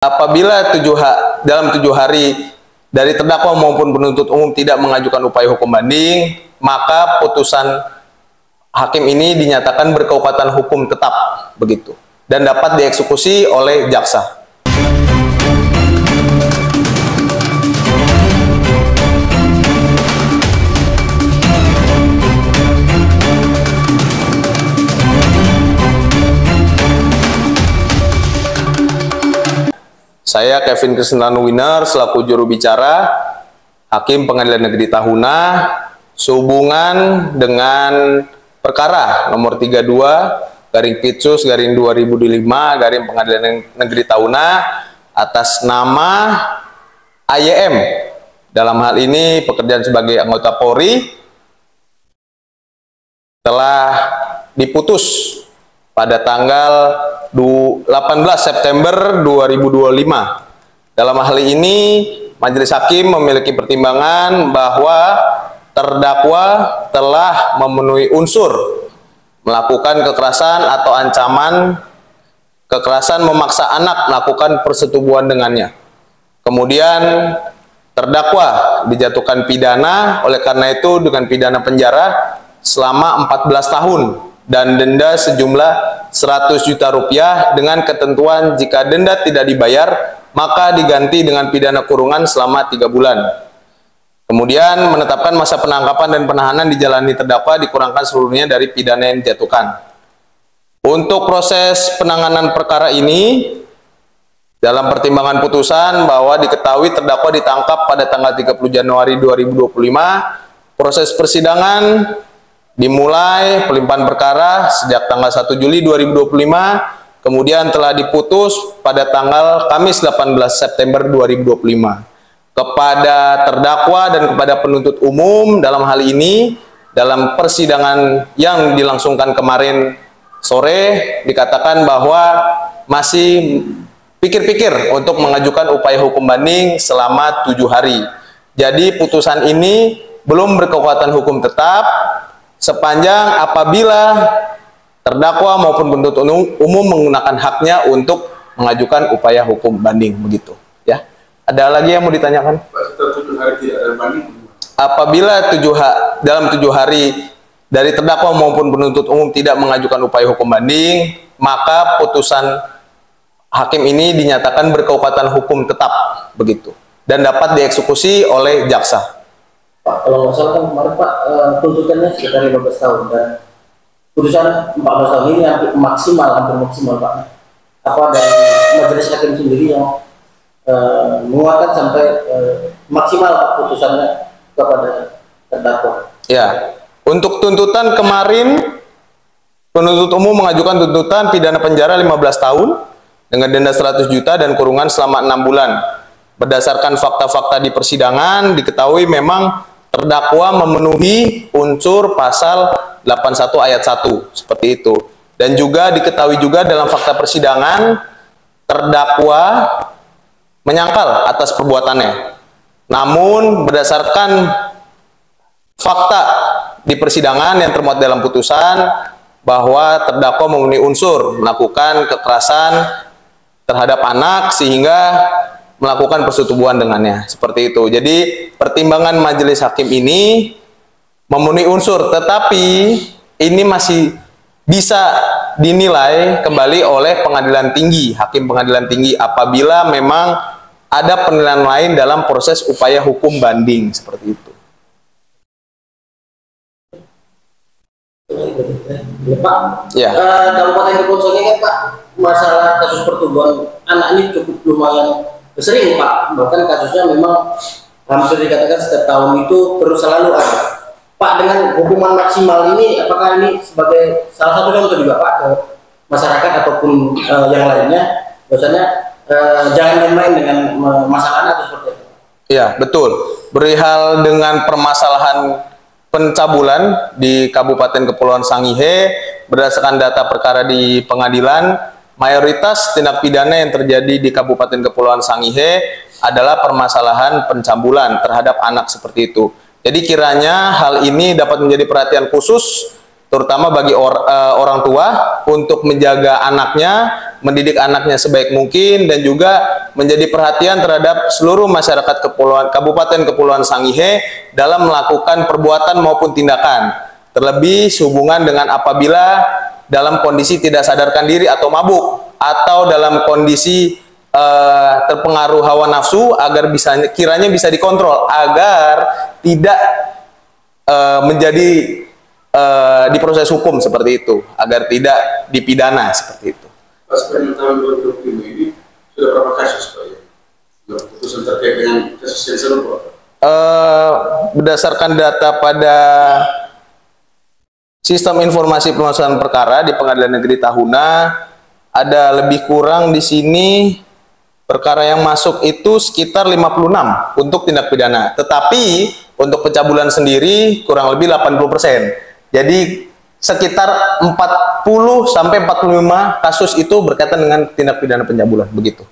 Apabila dalam 7 hari dari terdakwa maupun penuntut umum tidak mengajukan upaya hukum banding, maka putusan hakim ini dinyatakan berkekuatan hukum tetap begitu dan dapat dieksekusi oleh jaksa. Saya Kevin Krisnanu Winner selaku juru bicara Hakim Pengadilan Negeri Tahuna sehubungan dengan perkara nomor 32/Pitsus/2005 Pengadilan Negeri Tahuna atas nama AYM, dalam hal ini pekerjaan sebagai anggota Polri, telah diputus pada tanggal 18 September 2025. Dalam hal ini, Majelis Hakim memiliki pertimbangan bahwa terdakwa telah memenuhi unsur melakukan kekerasan atau ancaman kekerasan memaksa anak melakukan persetubuhan dengannya. Kemudian terdakwa dijatuhkan pidana, oleh karena itu dengan pidana penjara selama 14 tahun dan denda sejumlah 100 juta rupiah dengan ketentuan jika denda tidak dibayar maka diganti dengan pidana kurungan selama 3 bulan. Kemudian menetapkan masa penangkapan dan penahanan dijalani terdakwa dikurangkan seluruhnya dari pidana yang dijatuhkan. Untuk proses penanganan perkara ini, dalam pertimbangan putusan bahwa diketahui terdakwa ditangkap pada tanggal 30 Januari 2025, proses persidangan dimulai pelimpahan perkara sejak tanggal 1 Juli 2025, kemudian telah diputus pada tanggal Kamis 18 September 2025. Kepada terdakwa dan kepada penuntut umum dalam hal ini, dalam persidangan yang dilangsungkan kemarin sore, dikatakan bahwa masih pikir-pikir untuk mengajukan upaya hukum banding selama 7 hari. Jadi putusan ini belum berkekuatan hukum tetap, sepanjang apabila terdakwa maupun penuntut umum menggunakan haknya untuk mengajukan upaya hukum banding begitu ya. Ada lagi yang mau ditanyakan? Apabila dalam 7 hari dari terdakwa maupun penuntut umum tidak mengajukan upaya hukum banding, maka putusan hakim ini dinyatakan berkekuatan hukum tetap begitu dan dapat dieksekusi oleh jaksa. Pak, kalau nggak salah kan kemarin Pak, tuntutannya sekitar 15 tahun dan putusan 14 tahun ini hampir maksimal Pak. Apa dari majelis hakim sendiri yang menguatkan sampai maksimal Pak, putusannya kepada terdakwa? Ya, untuk tuntutan kemarin penuntut umum mengajukan tuntutan pidana penjara 15 tahun dengan denda 100 juta dan kurungan selama 6 bulan. Berdasarkan fakta-fakta di persidangan diketahui memang terdakwa memenuhi unsur pasal 81 ayat 1 seperti itu. Dan juga diketahui juga dalam fakta persidangan terdakwa menyangkal atas perbuatannya. Namun berdasarkan fakta di persidangan yang termuat dalam putusan bahwa terdakwa memenuhi unsur melakukan kekerasan terhadap anak sehingga melakukan persetubuhan dengannya, seperti itu. Jadi pertimbangan majelis hakim ini memenuhi unsur, tetapi ini masih bisa dinilai kembali oleh pengadilan tinggi, hakim pengadilan tinggi apabila memang ada penilaian lain dalam proses upaya hukum banding, seperti itu. Pak, ya. Kabupaten Kepulauan Sangihe kan Pak, masalah kasus pertumbuhan anak ini cukup lumayan sering Pak, bahkan kasusnya memang hampir dikatakan setiap tahun itu terus selalu ada. Pak, dengan hukuman maksimal ini apakah ini sebagai salah satu contoh juga Pak ke masyarakat ataupun yang lainnya, bahwasanya jangan main-main dengan masalah anak atau seperti itu? Ya, betul. Berihal dengan permasalahan pencabulan di Kabupaten Kepulauan Sangihe, berdasarkan data perkara di pengadilan, mayoritas tindak pidana yang terjadi di Kabupaten Kepulauan Sangihe adalah permasalahan pencabulan terhadap anak seperti itu. Jadi kiranya hal ini dapat menjadi perhatian khusus terutama bagi orang tua untuk menjaga anaknya, mendidik anaknya sebaik mungkin, dan juga menjadi perhatian terhadap seluruh masyarakat Kabupaten Kepulauan Sangihe dalam melakukan perbuatan maupun tindakan, terlebih sehubungan dengan apabila dalam kondisi tidak sadarkan diri atau mabuk, atau dalam kondisi terpengaruh hawa nafsu, agar kiranya bisa dikontrol agar tidak menjadi diproses hukum seperti itu, agar tidak dipidana seperti itu. Sepanjang tahun 2025 ini sudah berapa kasus Pak ya? Putusan terkait dengan kasus yang serupa? Berdasarkan data pada sistem informasi penyelesaian perkara di Pengadilan Negeri Tahuna, ada lebih kurang di sini perkara yang masuk itu sekitar 56 untuk tindak pidana. Tetapi untuk pencabulan sendiri kurang lebih 80%. Jadi sekitar 40 sampai 45 kasus itu berkaitan dengan tindak pidana pencabulan, begitu.